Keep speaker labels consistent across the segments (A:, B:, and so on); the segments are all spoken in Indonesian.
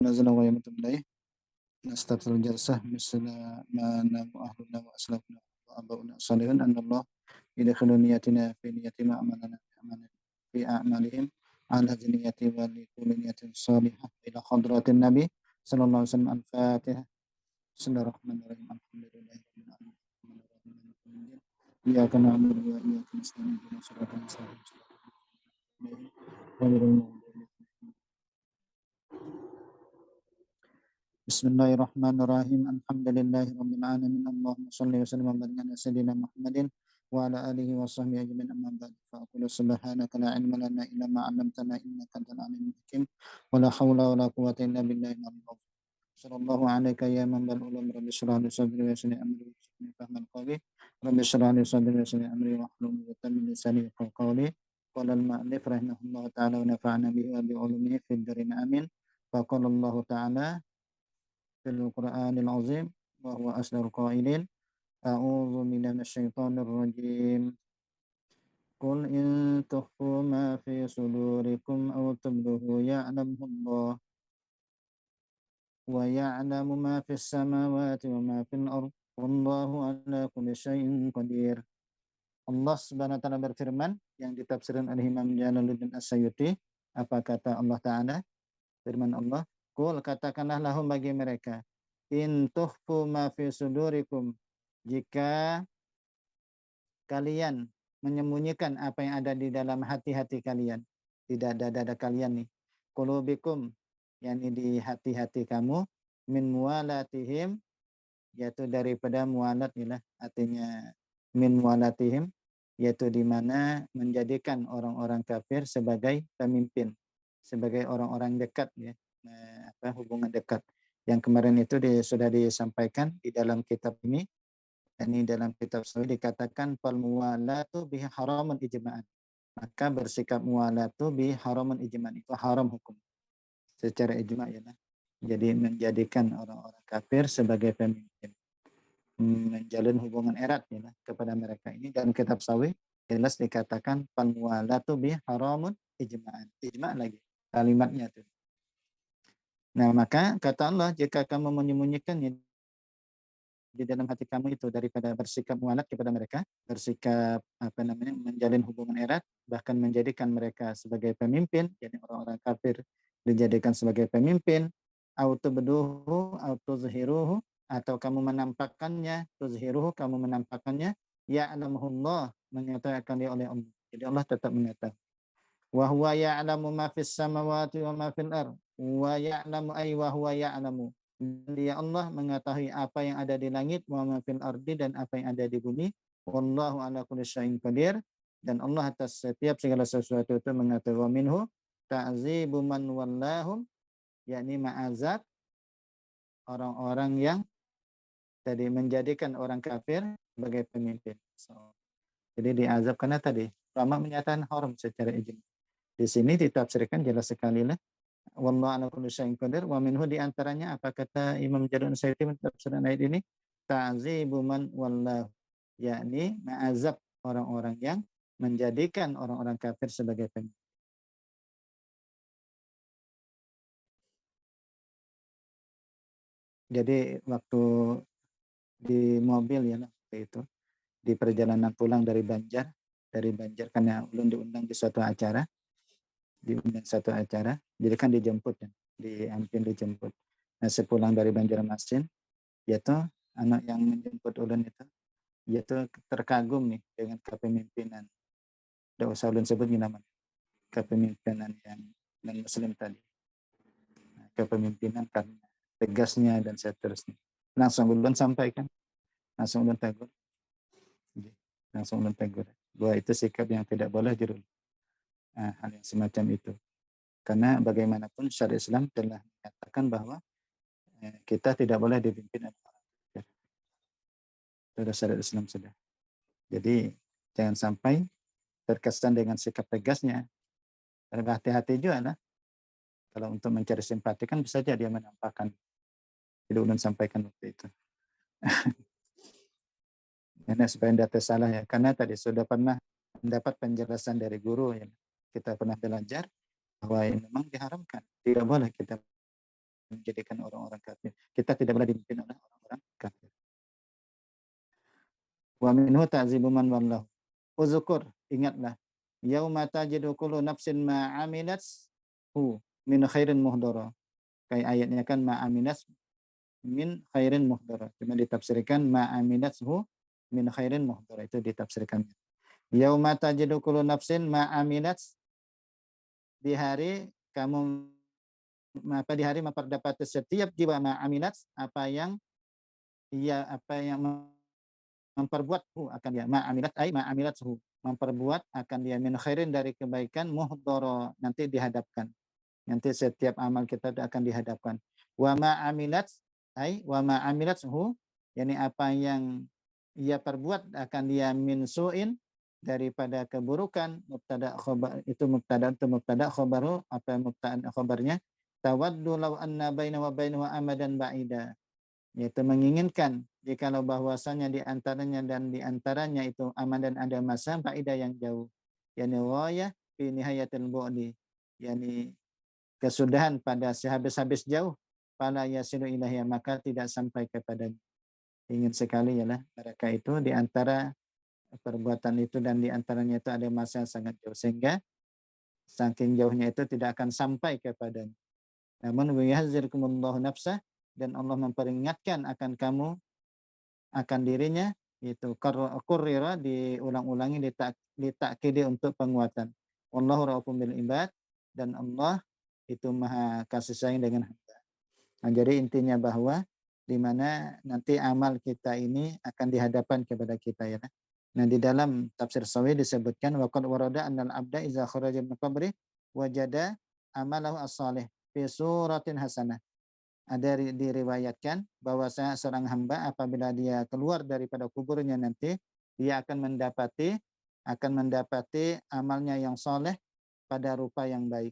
A: نزل ويمت إليه نستبصر الجلسة مثل ما نام أهلنا وأسلافنا وآباؤنا الصالحون أن الله يدخل نيتنا في نية ما أعمالنا في أعمالهم على هذه النية ولكل نية صالحة إلى حضرة النبي صلى الله عليه وسلم. الفاتحة. بسم الله الرحمن الرحيم. الحمد لله رب العالمين الرحمن الرحيم مالك يوم الدين إياك نعبد وإياك نستعين اهدنا الصراط المستقيم غير المغضوب عليهم. بسم الله الرحمن الرحيم. الحمد لله رب العالمين اللهم صل وسلم وبارك على سيدنا محمد وعلى آله وصحبه أجمعين. أما بعد فأقول سبحانك لا علم لنا إلا ما علمتنا إنك أنت العليم الحكيم ولا حول ولا قوة إلا بالله العلي العظيم. صلى الله عليك يا من بالعلوم رب اشرح لي صدري ويسر لي أمري وارزقني فهم القول رب اشرح لي صدري ويسر لي أمري واحلل عقدة من لساني يفقهوا قولي. قال المؤلف رحمه الله تعالى ونفعنا به وبعلومه في الدارين آمين. فقال الله تعالى في القرآن العظيم وهو أصدق القائلين أعوذ بالله من الشيطان الرجيم قل إن تخفوا ما في صدوركم أو تبدوه يعلمه الله ويعلم ما في السماوات وما في الأرض والله على كل شيء قدير. Allah Subhanahu wa taala berfirman yang ditafsirkan oleh Imam Jalaluddin As-Suyuti. Apa kata Allah Ta'ala? Firman Allah, Qul katakanlah lahum bagi mereka, in tuhfu ma fi sudurikum, jika kalian menyembunyikan apa yang ada di dalam hati-hati kalian, di dada-dada kalian nih, qulubikum, yakni di hati-hati kamu, min muwalatihim, yaitu daripada muwalat inilah artinya min muwalatihim, yaitu di mana menjadikan orang-orang kafir sebagai pemimpin, sebagai orang-orang dekat ya. Hubungan dekat yang kemarin itu sudah disampaikan di dalam kitab ini. Ini dalam kitab Sahih dikatakan fal muwalatu bi haramun ijma'an, maka bersikap muwalatu bi haramun ijma'an, itu haram hukum secara ijma' ya. Jadi menjadikan orang-orang kafir sebagai pemimpin, menjalin hubungan erat ya kepada mereka. Ini dalam kitab Sahih jelas dikatakan fal muwalatu bi haramun ijma'an, ijma' lagi kalimatnya tuh. Nah, maka kata Allah, jika kamu menyembunyikannya di dalam hati kamu itu daripada bersikap mualat kepada mereka, bersikap menjalin hubungan erat, bahkan menjadikan mereka sebagai pemimpin, jadi orang-orang kafir dijadikan sebagai pemimpin, autubduhu autuzhiruhu, atau kamu menampakkannya, tuzhiruhu kamu menampakkannya, ya'lamuhullah, mengatakan dia oleh Allah. Jadi Allah tetap mengatakan wa huwa ya'lamu ma fis samawati wa ma fil ard wa ya'lamu ay wa huwa ya'lamu, dia Allah mengetahui apa yang ada di langit wa ma fil ardi, dan apa yang ada di bumi. Wallahu ala kulli syai'in qadir, dan Allah atas setiap segala sesuatu itu mengetahui. Wa minhu ta'zibu man wallahum, yakni ma'azab orang-orang yang tadi menjadikan orang kafir sebagai pemimpin. Jadi diazab karena tadi ulama menyatakan haram secara ijma'. Di sini ditafsirkan jelas sekali lah. Wallahu ala kulli syai'in qadir. Wa minhu, di antaranya apa kata Imam Jalaluddin As-Suyuti tafsiran ayat ini, ta'zibu man wallahu, yakni ma'azab orang-orang yang menjadikan orang-orang kafir sebagai pemimpin. Jadi waktu di mobil ya waktu itu di perjalanan pulang dari Banjar karena ulun diundang di suatu acara, jadi kan dijemput ya, di Ampin dijemput. Nah, sepulang dari Banjarmasin, yaitu anak yang menjemput ulun itu, yaitu terkagum nih dengan kepemimpinan, tidak usah ulun sebut namanya, kepemimpinan yang non-muslim tadi. Nah, kepemimpinan karena tegasnya dan seterusnya. Langsung ulun sampaikan, langsung ulun tegur bahwa itu sikap yang tidak boleh dirubah. Nah, hal yang semacam itu. Karena bagaimanapun syariat Islam telah menyatakan bahwa kita tidak boleh dipimpin oleh orang kafir. Sudah syariat Islam sudah. Jadi jangan sampai terkesan dengan sikap tegasnya. Hati-hati juga lah. Kalau untuk mencari simpati kan bisa saja dia menampakkan. Jadi ulun sampaikan waktu itu. Ini supaya tidak tersalah ya. Karena tadi sudah pernah mendapat penjelasan dari guru ya. Kita pernah belajar bahwa ini memang diharamkan. Tidak boleh kita menjadikan orang-orang kafir. Kita tidak boleh dipimpin oleh orang-orang kafir. Wa minhu ta'zibu man wallahu. Uzkur, ingatlah. Yauma tajidu kullu nafsin ma 'amilat min khairin muhdara. Kayak ayatnya kan ma 'amilat min khairin muhdara. Cuma ditafsirkan ma 'amilathu min khairin muhdara, itu ditafsirkan. Yauma tajidu kullu nafsin ma 'amilat, di hari kamu di hari memperdapati setiap jiwa ma 'amilat, apa yang memperbuat akan dia ma'amilat ay ma'amilat memperbuat akan dia min khairin dari kebaikan muhdara, nanti dihadapkan, nanti setiap amal kita akan dihadapkan. Wa ma'amilat ay wa ma'amilat yakni apa yang ia perbuat akan dia min su'in, daripada keburukan. Mubtada khabar itu mubtada khabaru, apa mubtada khabarnya, tawaddu law anna baina wa bainahu amadan ba'ida, yaitu menginginkan jikalau bahwasanya di antaranya dan di antaranya itu aman dan ada masa faedah yang jauh, yani ghayah fi nihayatil bu'di, yani kesudahan pada sehabis-habis jauh, fala yasilu ilaihi, maka tidak sampai kepadanya. Ingin sekali ya mereka itu di antara perbuatan itu dan di antaranya itu ada masa yang sangat jauh, sehingga saking jauhnya itu tidak akan sampai kepadanya. Namun wa yahzirkumullahu nafsah, dan Allah memperingatkan akan kamu, akan dirinya, itu kurrira diulang-ulangi, ditakkidi untuk penguatan. Wallahu raufum bil ibad, dan Allah itu maha kasih sayang dengan hamba. Nah, jadi intinya bahwa di mana nanti amal kita ini akan dihadapkan kepada kita ya. Nah, di dalam tafsir Sawi disebutkan waqad warada annal abda iza kharaja min qabri wajada amalahu as-salih fi suratin hasanah. Ada diriwayatkan bahwa seorang hamba apabila dia keluar daripada kuburnya nanti, dia akan mendapati amalnya yang soleh pada rupa yang baik.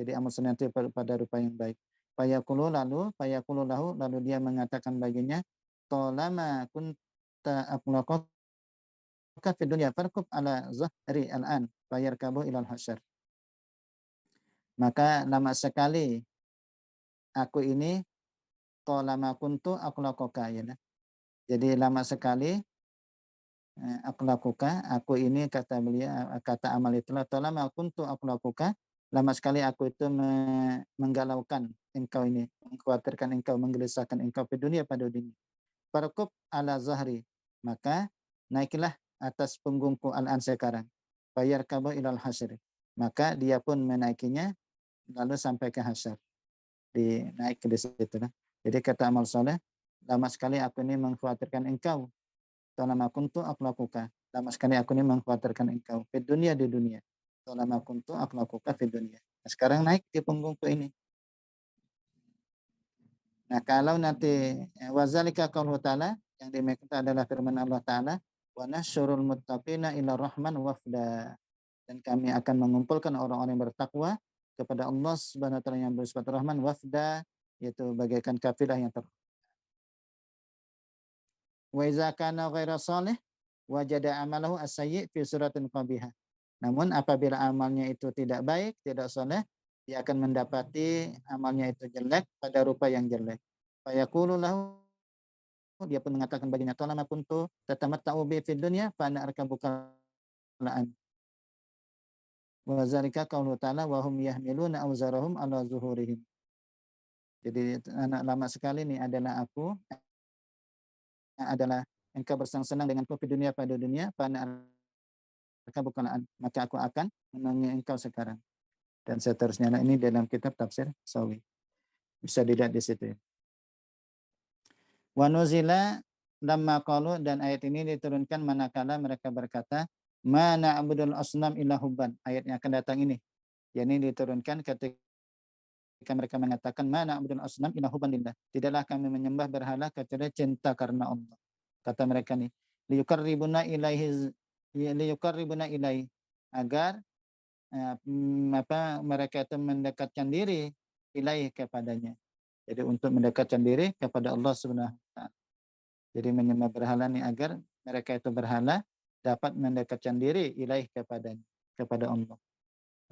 A: Jadi amal soleh nanti pada rupa yang baik. Fayaqulu lahu, lalu dia mengatakan baginya, tolama kunta aqlaqaka fid dunya farqub ala zahri al-an fayarkabu ilal hasyar. Maka lama sekali aku ini tolama kuntu akhlaquka ya. Jadi lama sekali akhlaquka, aku ini, kata beliau, kata amal itulah tolama kuntu akhlaquka, lama sekali aku itu menggalaukan engkau ini, mengkhawatirkan engkau, menggelisahkan engkau di dunia, pada dunia. Farqub ala zahri, maka naiklah atas punggungku al-an sekarang. Bayar kabo ilal hasyr, maka dia pun menaikinya lalu sampai ke hasyar, dinaik ke situ. Jadi kata amal soleh, lama sekali aku ini mengkhawatirkan engkau. Tolama kuntu akhlaquka, lama sekali aku ini mengkhawatirkan engkau. Di dunia. Tolama kuntu akhlaquka di dunia. Nah, sekarang naik di punggungku ini. Nah, kalau nanti wazalika qauluhu ta'ala, yang dimaksud adalah firman Allah Ta'ala, wa nasyurul muttaqina ila rahman wafda, dan kami akan mengumpulkan orang-orang yang bertakwa kepada Allah Subhanahu wa taala yang bersifat Rahman wafda, yaitu bagaikan kafilah yang wa iza kana ghaira salih wajada amalahu as-sayyi fi suratin qabihah. Namun apabila amalnya itu tidak baik, tidak saleh, dia akan mendapati amalnya itu jelek pada rupa yang jelek. Fa yaqulu lahu, dia pun mengatakan baginya, talama kuntu tatamatta'u bi fid dunya fa ana arkabuka la'an. Wa zalika qaulu ta'ala wa hum yahmiluna awzarahum ala zuhurihim. Jadi anak lama sekali ini adalah aku, adalah engkau bersenang-senang denganku di dunia, pada dunia, maka aku akan menangis engkau sekarang, dan seterusnya. Nah, ini dalam kitab tafsir Sawi, bisa dilihat di situ. Wa nuzila lamma qalu, dan ayat ini diturunkan manakala mereka berkata, ma na'budul asnam illa hubban. Ayat yang akan datang ini, yakni diturunkan ketika mereka mengatakan ma na'budul asnam illa hubban lillah, tidaklah kami menyembah berhala kecuali cinta karena Allah. Kata mereka nih, liyuqarribuna ilaihi, agar mereka itu mendekatkan diri ilaihi, kepadanya. Jadi untuk mendekatkan diri kepada Allah Subhanahu wa taala. Jadi menyembah berhala ini agar mereka itu berhala dapat mendekatkan diri ilaihi, kepada Allah.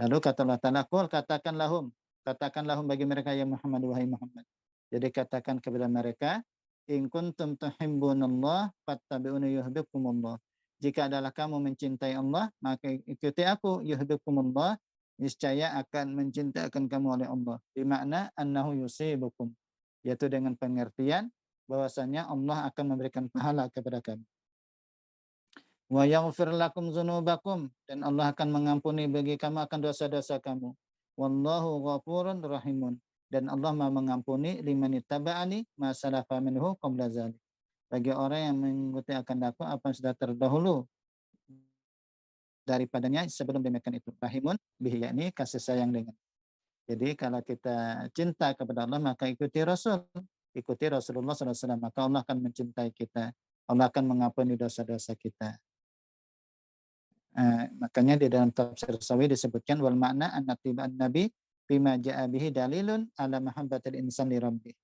A: Lalu kata Allah Ta'ala, qul, katakan lahum, Katakanlah bagi mereka ya Muhammad, wahai Muhammad. Jadi katakan kepada mereka, in kuntum tuhibbunallah fattabi'uni yuhibbukumullah. Jika adalah kamu mencintai Allah, maka ikuti aku, yuhibbukumullah, niscaya akan mencintakan kamu oleh Allah. Bermakna annahu yusibukum, yaitu dengan pengertian bahwasanya Allah akan memberikan pahala kepada kamu. Wa yaghfir lakum dzunubakum, dan Allah akan mengampuni bagi kamu akan dosa-dosa kamu. Wallahu ghafurun rahimun, dan Allah Maha mengampuni liman ittaba'ani ma salafa minhu qabla dzalik. Bagi orang yang mengikuti akan aku apa yang sudah terdahulu daripadanya sebelum demikian itu. Rahimun bihi, yakni kasih sayang dengan. Jadi kalau kita cinta kepada Allah maka ikuti Rasul, ikuti Rasulullah SAW, maka Allah akan mencintai kita. Allah akan mengampuni dosa-dosa kita. Makanya di dalam tafsir Sawi disebutkan wal makna an-natiba'an nabi bima ja'a bihi dalilun ala mahabbatil insan li rabbih.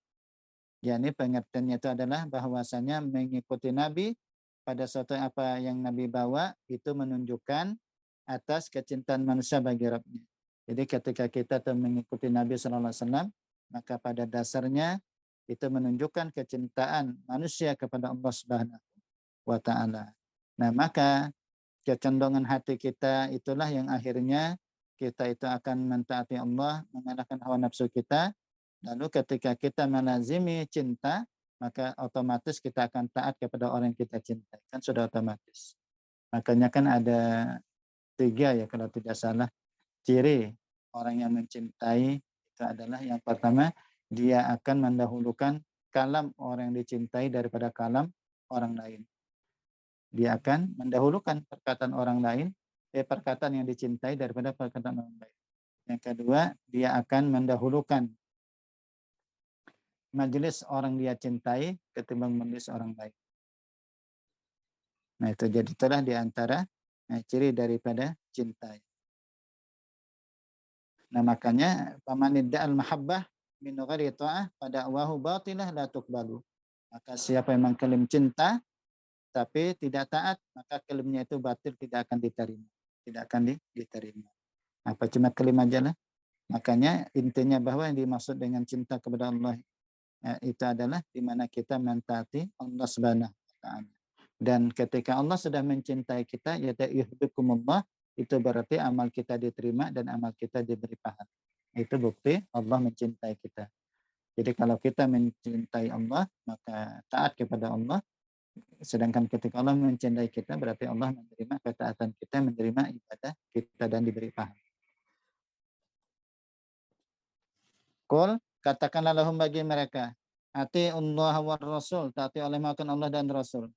A: Yani pengertiannya itu adalah bahwasanya mengikuti Nabi pada suatu apa yang Nabi bawa itu menunjukkan atas kecintaan manusia bagi Rabbnya. Jadi ketika kita mengikuti Nabi SAW, maka pada dasarnya itu menunjukkan kecintaan manusia kepada Allah Subhanahu wa Ta'ala. Nah, maka kecondongan hati kita itulah yang akhirnya kita itu akan mentaati Allah, mengalahkan hawa nafsu kita. Lalu ketika kita melazimi cinta, maka otomatis kita akan taat kepada orang yang kita cintai. Kan sudah otomatis. Makanya kan ada 3 ya kalau tidak salah. Ciri orang yang mencintai itu adalah yang pertama, dia akan mendahulukan kalam orang yang dicintai daripada kalam orang lain. Dia akan mendahulukan perkataan orang lain, perkataan yang dicintai daripada perkataan orang lain. Yang kedua, dia akan mendahulukan majelis orang dia cintai ketimbang majelis orang lain. Nah itu jadi itulah di antara ciri daripada cinta. Nah makanya pamanidda al-mahabbah min ghairi ta'ah pada wahu batilah la tuqbalu. Maka siapa yang mengklaim cinta tapi tidak taat, maka klaimnya itu batil, tidak akan diterima. Tidak akan diterima. Apa cuma klaim aja lah. Makanya intinya bahwa yang dimaksud dengan cinta kepada Allah itu adalah di mana kita mentaati Allah Subhanahu wa Ta'ala. Dan ketika Allah sudah mencintai kita, ya yuhibbukumullah, itu berarti amal kita diterima dan amal kita diberi pahala. Itu bukti Allah mencintai kita. Jadi kalau kita mencintai Allah, maka taat kepada Allah. Sedangkan ketika Allah mencintai kita, berarti Allah menerima ketaatan kita, menerima ibadah kita dan diberi pahala. Qul, katakanlah lahum bagi mereka, ati'ullah wa rasul, taati oleh makan Allah dan Rasul.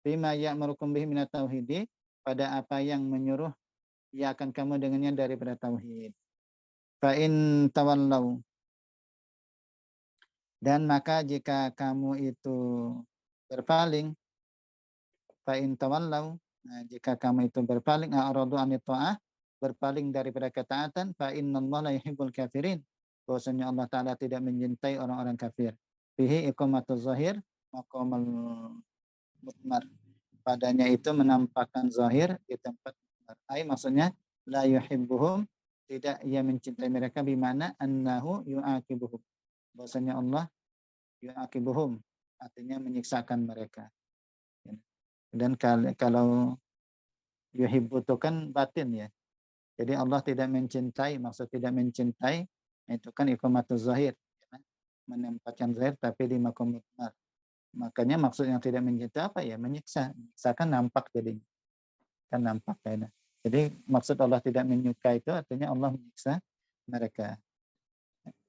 A: Bima ya'murukum bihi minat tauhidi, pada apa yang menyuruh ya akan kamu dengannya daripada tauhid. Fa in tawallau, dan maka jika kamu itu berpaling, fa in tawallau, jika kamu itu berpaling, a'radu anit ta'ah, berpaling daripada ketaatan, fa innallaha la yuhibbul kafirin, bahwasanya Allah Ta'ala tidak mencintai orang-orang kafir. Fihi iqamatul zahir maqamal mutmar. Padanya itu menampakkan zahir di tempat mutmar. Maksudnya la yuhibbuhum, tidak ia mencintai mereka, bimana annahu yu'aqibuhum. Bahwasanya Allah yu'aqibuhum, artinya menyiksakan mereka. Dan kalau yuhibbu itu kan batin ya. Jadi Allah tidak mencintai, maksud tidak mencintai itu kan iqamatul zahir, ya, menempatkan zahir tapi di maqam mutmar. Makanya maksud yang tidak mencintai apa ya? Menyiksa. Menyiksakan nampak jadinya. Kan nampak kayaknya. Jadi maksud Allah tidak menyukai itu artinya Allah menyiksa mereka.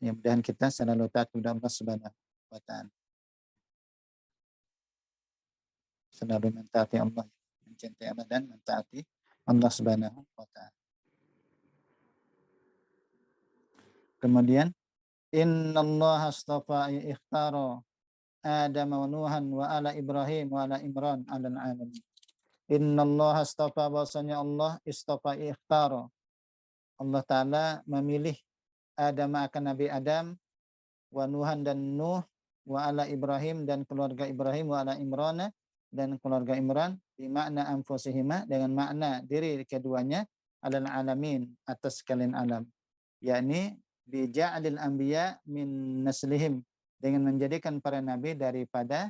A: Ya, mudah-mudahan kita selalu taat kepada Allah Subhanahu wa Ta'ala. Selalu mentaati Allah, mencintai Allah dan mentaati Allah Subhanahu wa Ta'ala. Kemudian innallaha astafa ikhtara Adam wa Nuhan wa ala Ibrahim wa ala Imran ala alamin. Innallaha astafa, bahwasanya Allah istafa ikhtara. Allah Ta'ala memilih Adam akan Nabi Adam, wa Nuhan dan Nuh, wa ala Ibrahim dan keluarga Ibrahim, wa ala Imran dan keluarga Imran, di makna anfusihima, dengan makna diri keduanya, alal alamin, atas sekalian alam. Yakni bi ja'alil anbiya min naslihim, dengan menjadikan para nabi daripada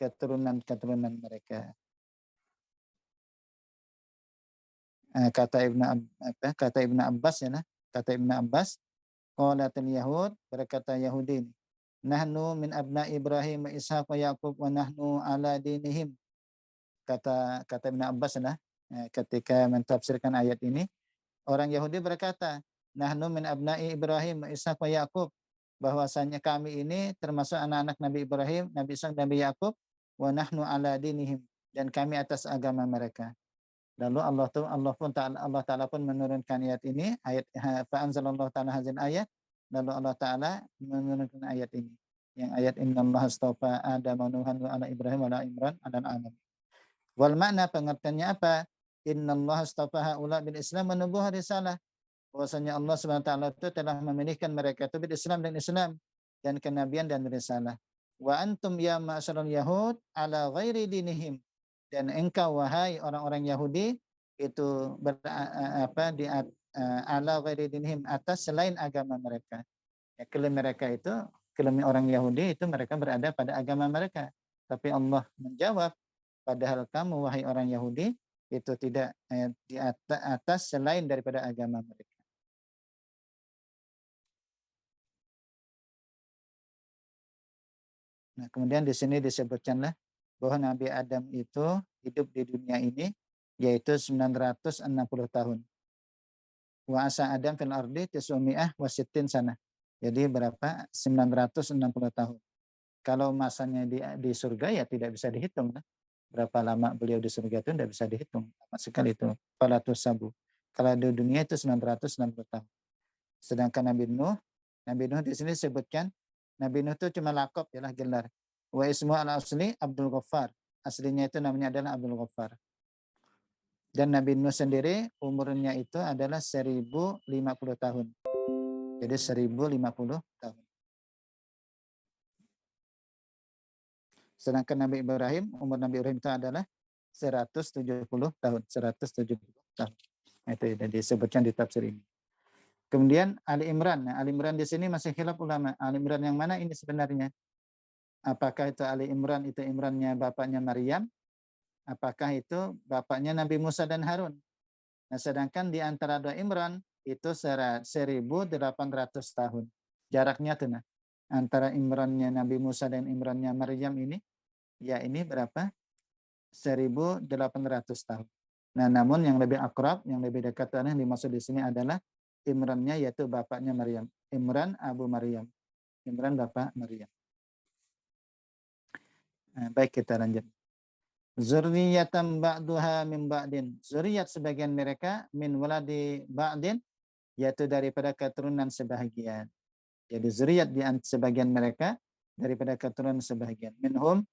A: keturunan-keturunan mereka. Kata Ibnu Abbas ya nah, kata Ibnu Abbas, qalatul yahud, berkata Yahudi, nahnu min abna Ibrahim wa Ishaq wa Yaqub wa nahnu ala dinihim. Kata Ibnu Abbas nah, ketika mentafsirkan ayat ini, orang Yahudi berkata, nahnu min abna'i Ibrahim wa Ishaq wa Yaqub, bahwasanya kami ini termasuk anak-anak Nabi Ibrahim, Nabi Ishaq, Nabi Yaqub, wa nahnu ala dinihim, dan kami atas agama mereka. Lalu Allah Ta'ala pun menurunkan ayat ini, ayat fa anzalallahu ta'ala hadzal ayat, lalu Allah Ta'ala menurunkan ayat ini. Yang ayat innallaha astafa Adam wa Nuhan wa ala Ibrahim wa ala Imran ala alamin. Wal makna, pengertiannya apa? Innallaha astafa haula bil Islam wa nubuwah risalah. Bahwasanya Allah Subhanahu wa taala itu telah memilihkan mereka itu bil Islam dan kenabian dan risalah. Wa antum ya ma'syarul yahud ala ghairi dinihim, dan engkau wahai orang-orang Yahudi itu ala ghairi dinihim, atas selain agama mereka. Ya, klaim mereka itu, klaim orang Yahudi itu mereka berada pada agama mereka. Tapi Allah menjawab, padahal kamu wahai orang Yahudi itu tidak di atas selain daripada agama mereka. Nah, kemudian di sini disebutkanlah bahwa Nabi Adam itu hidup di dunia ini yaitu 960 tahun. Wa asa Adam fil ardi tisumi'ah wa sittin sana. Jadi berapa? 960 tahun. Kalau masanya di surga ya tidak bisa dihitung. Nah. Berapa lama beliau di surga itu tidak bisa dihitung. Lama sekali itu. Falatus sabu. Kalau di dunia itu 960 tahun. Sedangkan Nabi Nuh di sini disebutkan, Nabi Nuh itu cuma lakop, ialah gelar. Wa ismu al-asli Abdul Ghaffar. Aslinya itu namanya adalah Abdul Ghaffar. Dan Nabi Nuh sendiri umurnya itu adalah 1050 tahun. Jadi 1050 tahun. Sedangkan Nabi Ibrahim, umur Nabi Ibrahim itu adalah 170 tahun. 170 tahun. Itu disebutkan di tafsir ini. Kemudian Ali Imran. Nah, Ali Imran di sini masih khilaf ulama. Ali Imran yang mana ini sebenarnya? Apakah itu Ali Imran itu Imrannya bapaknya Maryam? Apakah itu bapaknya Nabi Musa dan Harun? Nah, sedangkan di antara dua Imran itu 1800 tahun. Jaraknya tuh nah. Antara Imrannya Nabi Musa dan Imrannya Maryam ini, ya ini berapa? 1800 tahun. Nah, namun yang lebih akrab, yang lebih dekat yang dimaksud di sini adalah Imrannya, yaitu bapaknya Maryam. Imran Abu Maryam. Imran bapak Maryam. Nah, baik, kita lanjut. Zurriyatan ba'duha min ba'din. Zuriyat sebagian mereka min waladi ba'din, yaitu daripada keturunan sebahagian. Jadi zuriyat di sebagian mereka daripada keturunan sebahagian. Minhum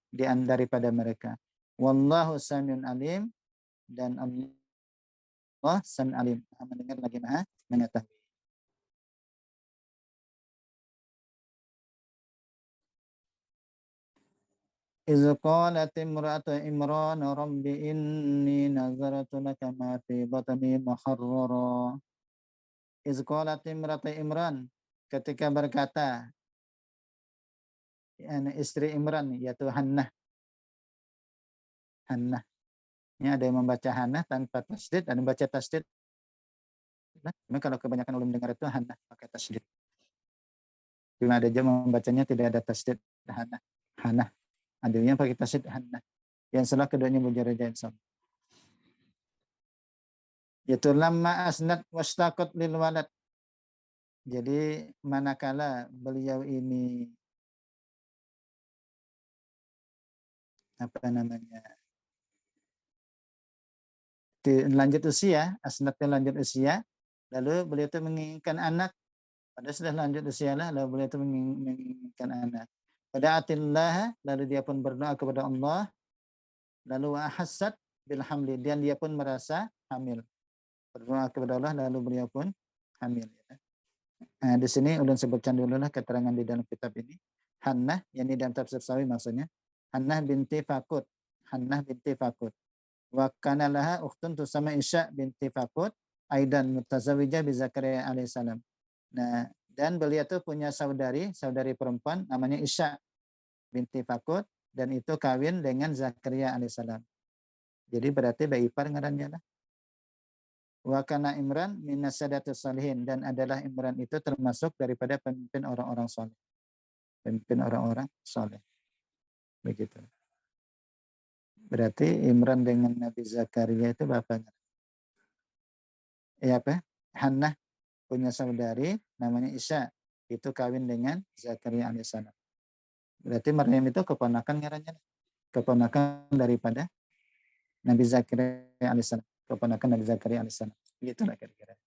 A: daripada mereka. Wallahu samiun alim, dan Allah samiun alim, mendengar lagi maha mengetahui. إذ قالت امرأة عمران رب إني نذرت لك ما في بطني محررا. إذ قالت امرأة Imran, ketika berkata istri Imran, yaitu Hannah. Hannah. Ini ada yang membaca Hannah tanpa tasdid, dan membaca tasdid. Nah, kalau kebanyakan ulun dengar itu Hannah pakai tasdid. Cuma ada juga membacanya tidak ada tasdid, Hannah. Hannah. Adanya pakai tasdid Hannah. Yang salah keduanya mujarrad insam. Yaitu lamma asnad wastaqat lil walad. Jadi manakala beliau ini lanjut usia, asnadnya lanjut usia, lalu beliau itu menginginkan anak. Pada sudah lanjut usia lah, lalu beliau itu menginginkan anak. Pada atillah, lalu dia pun berdoa kepada Allah, lalu ahassat bilhamli, dan dia pun merasa hamil. Berdoa kepada Allah, lalu beliau pun hamil. Nah, di sini ulun sebutkan dulu lah keterangan di dalam kitab ini. Hannah, yang di dalam tafsir Sawi maksudnya. Hannah binti Fakut. Hannah binti Fakut. Wa kana laha ukhtun tusama Isya binti Fakut aidan mutazawijah bi Zakaria alaihissalam. Nah, Dan beliau tuh punya saudari perempuan namanya Isya binti Fakut, dan itu kawin dengan Zakaria alaihissalam. Jadi berarti bayi ipar ngarannya lah. Wa kana Imran minas sadatus salihin, dan adalah Imran itu termasuk daripada pemimpin orang-orang saleh. Pemimpin orang-orang saleh. Begitu. Berarti Imran dengan Nabi Zakaria itu bapaknya. Ya apa? Hannah punya saudari namanya Isya, itu kawin dengan Zakaria alaihissalam. Berarti Maryam itu keponakan ngarannya. Keponakan daripada Nabi Zakaria alaihissalam. Keponakan Nabi Zakaria alaihissalam. Begitulah kira-kira.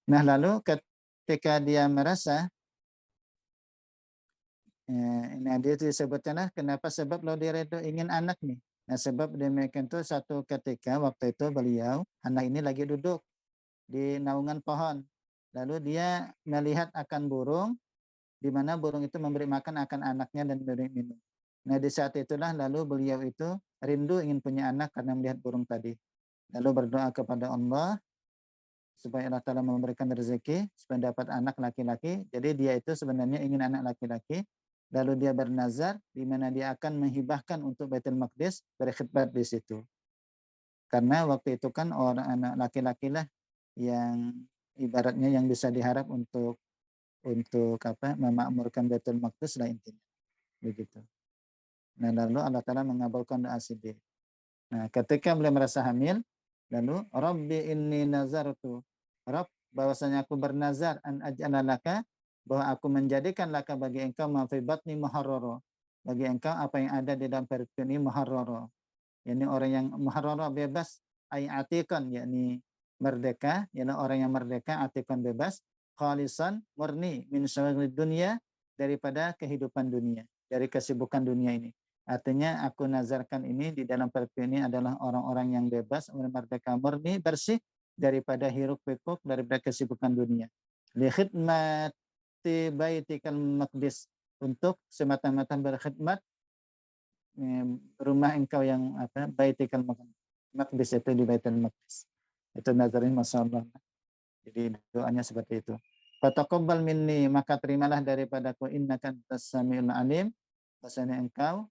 A: Nah lalu ketika dia merasa, ini dia disebutkan kenapa sebab lo dia itu ingin anak nih. Nah sebab demikian itu satu ketika waktu itu beliau, anak ini lagi duduk di naungan pohon. Lalu dia melihat akan burung, di mana burung itu memberi makan akan anaknya dan memberi minum. Nah di saat itulah lalu beliau itu rindu ingin punya anak karena melihat burung tadi. Lalu berdoa kepada Allah supaya Allah Ta'ala memberikan rezeki supaya dapat anak laki-laki. Jadi dia itu sebenarnya ingin anak laki-laki. Lalu dia bernazar di mana dia akan menghibahkan untuk Baitul Maqdis berkhidmat di situ. Karena waktu itu kan orang anak laki-laki lah yang ibaratnya yang bisa diharap untuk memakmurkan Baitul Maqdis lah intinya. Begitu. Nah lalu Allah Ta'ala mengabulkan doa Siddiq. Nah ketika beliau merasa hamil, lalu Rabbi inni nazartu, Rabb bahwasanya aku bernazar an aj'alalaka, bahwa aku menjadikan laka bagi engkau ma fi batni muharrara, bagi engkau apa yang ada di dalam perutku ini muharrara. Yani orang yang muharrara bebas, ay atikan, yakni merdeka, yakni orang yang merdeka, atikan bebas, khalisan murni min syaghlid dunia, daripada kehidupan dunia, dari kesibukan dunia ini. Artinya aku nazarkan ini di dalam perutku ini adalah orang-orang yang bebas, merdeka, murni, bersih daripada hiruk pikuk, daripada kesibukan dunia. Li khidmati baitikal maqdis, untuk semata-mata berkhidmat rumah engkau yang baitikal maqdis, itu di Baitul Maqdis. Itu nazarin masyaallah. Jadi doanya seperti itu. Fataqabbal minni, maka terimalah daripadaku, innaka antas samiul alim, bahwasanya engkau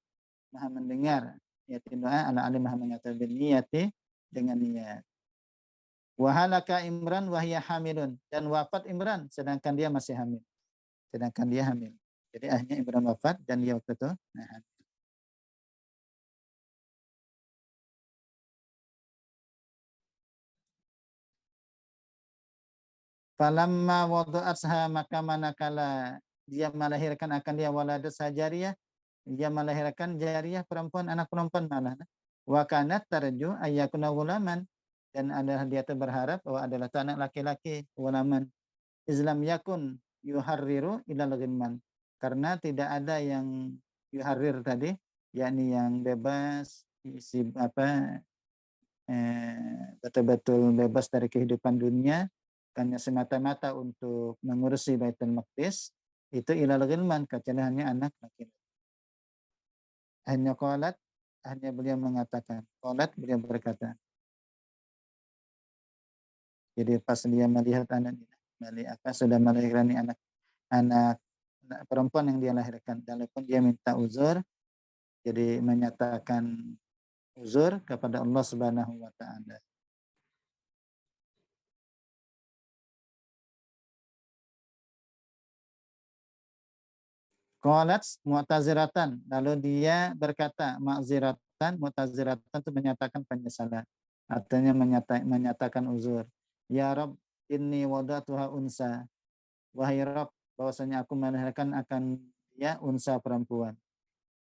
A: maha mendengar. Ya doa, ala alim maha mengetahui niyati, dengan niat. Wahalaka Imran wahya hamilun, dan wafat Imran sedangkan dia masih hamil. Sedangkan dia hamil. Jadi akhirnya Imran wafat dan dia waktu itu hamil. Falamma wadu'atha, maka manakala dia melahirkan akan dia waladat sajariyah, dia melahirkan jariyah perempuan, anak perempuan malah. Wa kanat tarju ayyakuna gulaman, dan adalah dia berharap bahwa adalah anak laki-laki, gulaman. Islam yakun yuharriru ilal ghimman, karena tidak ada yang yuharrir tadi, yakni yang bebas, isi betul-betul bebas dari kehidupan dunia, hanya semata-mata untuk mengurusi Baitul Maqdis, itu ilal ghilman, kecuali hanya anak laki-laki. Hanya qalat, hanya beliau mengatakan, qalat, beliau berkata. Jadi pas dia melihat anak sudah melahirkan anak perempuan yang dia lahirkan, walaupun dia minta uzur, jadi menyatakan uzur kepada Allah Subhanahu wa taala. Qalat mu'taziratan, lalu dia berkata mu'taziratan itu menyatakan penyesalan. Artinya menyatakan uzur. Ya Rabb, inni wada'tuha unsa. Wahai Rabb, bahwasanya aku melahirkan akan dia unsa perempuan.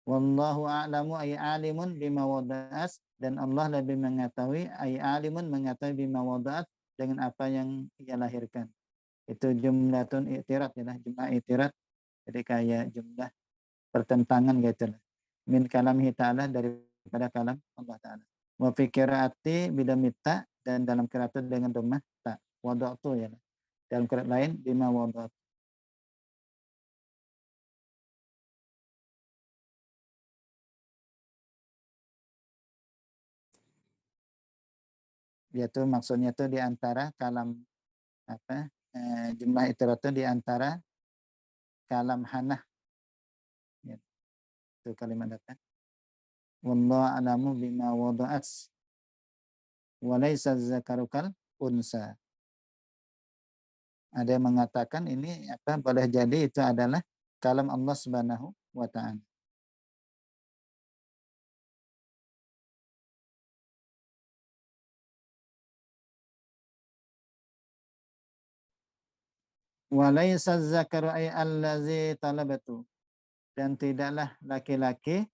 A: Wallahu a'lamu ay alimun bima wada'at, dan Allah lebih mengetahui, ay alimun mengetahui bima wada'at, dengan apa yang ia lahirkan. Itu jumlatun i'tirat, ya, jumlah i'tirat. Jadi kayak jumlah pertentangan gitu lah. Min kalamihi ta'ala, daripada kalam Allah Ta'ala. Wa fi qiraati bidamita, dan dalam qiraat dengan dhammah ta. Wada'tu, ya. Dalam qiraat lain bima wada'tu. Yaitu maksudnya itu di antara kalam jumlah itirat itu di antara kalam hanah, ya, itu kalimat datang. Wallahu a'lamu bima wada'at wa laisa dzakaru kal unsa. Ada yang mengatakan ini boleh jadi itu adalah kalam Allah Subhanahu wa taala. Wa laisa dzakaru ay allazi talabatu. Dan tidaklah laki-laki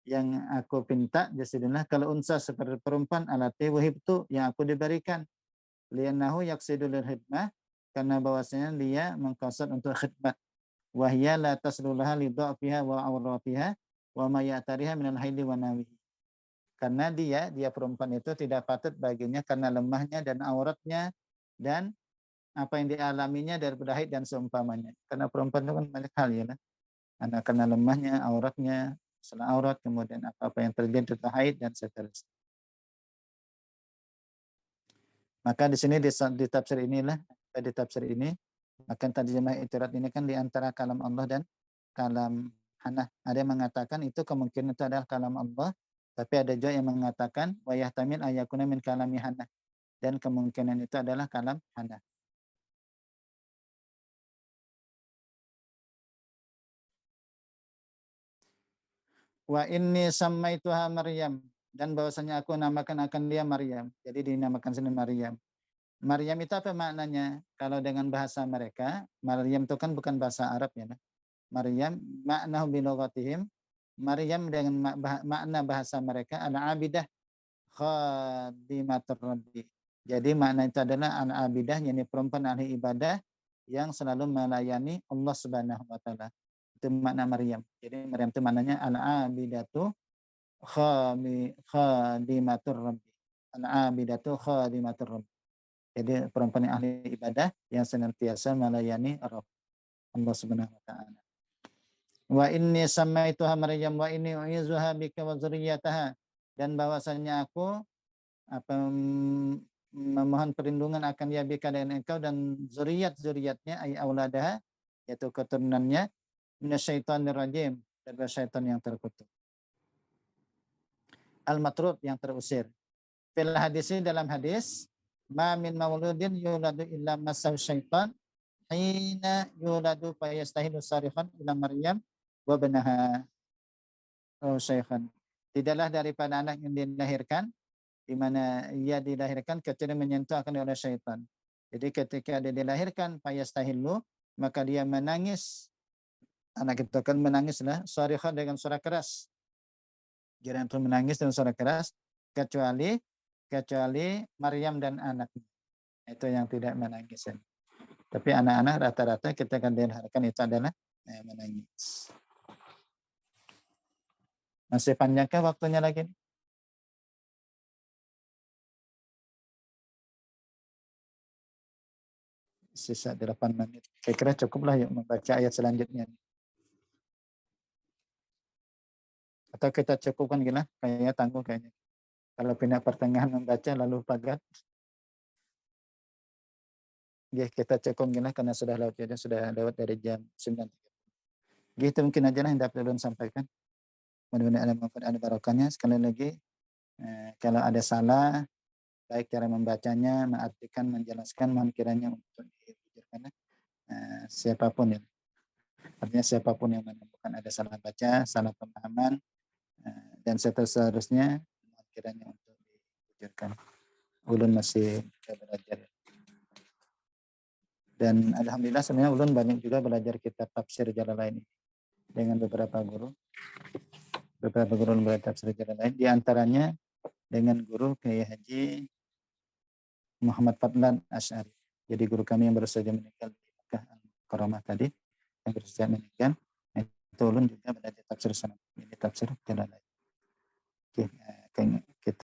A: yang aku pinta jasidullah kalau unsa seperti perempuan alati wahibtu yang aku diberikan lianahu yaksidul khidmah karena bahwasanya dia mengqasad untuk khidmat wahya la taslullaha li dha'fiha wa awratiha wa ma ya'tariha minal haili wa nawihi. Karena dia perempuan itu tidak patut baginya karena lemahnya dan auratnya dan apa yang dialaminya daripada haid dan seumpamanya. Karena perempuan itu kan banyak hal ya. Karena lemahnya, auratnya, salah aurat, kemudian apa-apa yang terjadi tentang haid dan seterusnya. Maka di sini di tafsir inilah, di tafsir ini, maka terjemah itirat ini kan di antara kalam Allah dan kalam Hanah. Ada yang mengatakan itu kemungkinan itu adalah kalam Allah, tapi ada juga yang mengatakan wa yahtamil ayakuna min kalami Hanah, dan kemungkinan itu adalah kalam Hanah. Wa inni sammaituha Maryam, dan bahwasanya aku namakan akan dia Maryam. Jadi dinamakan sendiri Maryam. Maryam itu apa maknanya? Kalau dengan bahasa mereka, Maryam itu kan bukan bahasa Arab ya. Maryam maknahu bilughatihim. Maryam dengan makna bahasa mereka al-abidah khadimatur rabbi. Jadi makna itu adalah al-abidah, yakni perempuan ahli ibadah yang selalu melayani Allah Subhanahu wa taala. Itu makna Maryam. Jadi Maryam itu maknanya al-abidatu khadimatur rabbi. Al-abidatu khadimatur rabbi. Jadi perempuan yang ahli ibadah yang senantiasa melayani Allah Subhanahu wa taala. Wa inni samaituha Maryam wa inni u'izuha bika wa dzurriyyataha, dan bahwasanya aku memohon perlindungan akan ya bika dan engkau dan zuriat-zuriatnya ay auladaha, yaitu keturunannya, minasyaitonir rajim, dari syaitan yang terkutuk. Al-matrud, yang terusir. Fil hadis, dalam hadis, ma min mauludin yuladu illa masal syaitan hina yuladu fayastahilu sarihan ila Maryam wa banaha syaitan. Tidaklah daripada anak yang dilahirkan di mana ia dilahirkan kecuali menyentuh akan oleh syaitan. Jadi ketika dia dilahirkan fayastahilu, maka dia menangis. Anak itu akan menangislah sarihan dengan suara keras. Jangan itu menangis dengan suara keras kecuali Maryam dan anaknya. Itu yang tidak menangis. Tapi anak-anak rata-rata ketika dilahirkan itu adalah menangis. Masih panjangkah waktunya lagi? Sisa 8 menit. Kira-kira cukuplah yuk membaca ayat selanjutnya. Atau kita cukupkan gila, kayaknya tangguh kayaknya. Kalau pindah pertengahan membaca lalu pagat. Ya, kita cukup gila karena sudah lewat ya, sudah lewat dari jam 9. Gitu mungkin aja lah yang dapat ulun sampaikan. Mudah-mudahan ada manfaat, ada barokahnya. Sekali lagi, kalau ada salah, baik cara membacanya, mengartikan, menjelaskan, mohon kiranya untuk diucapkan siapapun ya. Artinya siapapun yang menemukan ada salah baca, salah pemahaman, dan seterusnya, mohon kiranya untuk diucapkan. Ulun masih belajar. Dan alhamdulillah sebenarnya ulun banyak juga belajar kitab tafsir Jalalain ini dengan beberapa guru. Beberapa guru belajar tafsir Jalalain, di antaranya dengan guru Kiai Haji Muhammad Fadlan Asy'ari. Jadi guru kami yang baru saja meninggal di Mekah Al-Karamah tadi, yang baru saja meninggal, itu ulun juga belajar tafsir sana. Ini tafsir Jalalain. Oke, kita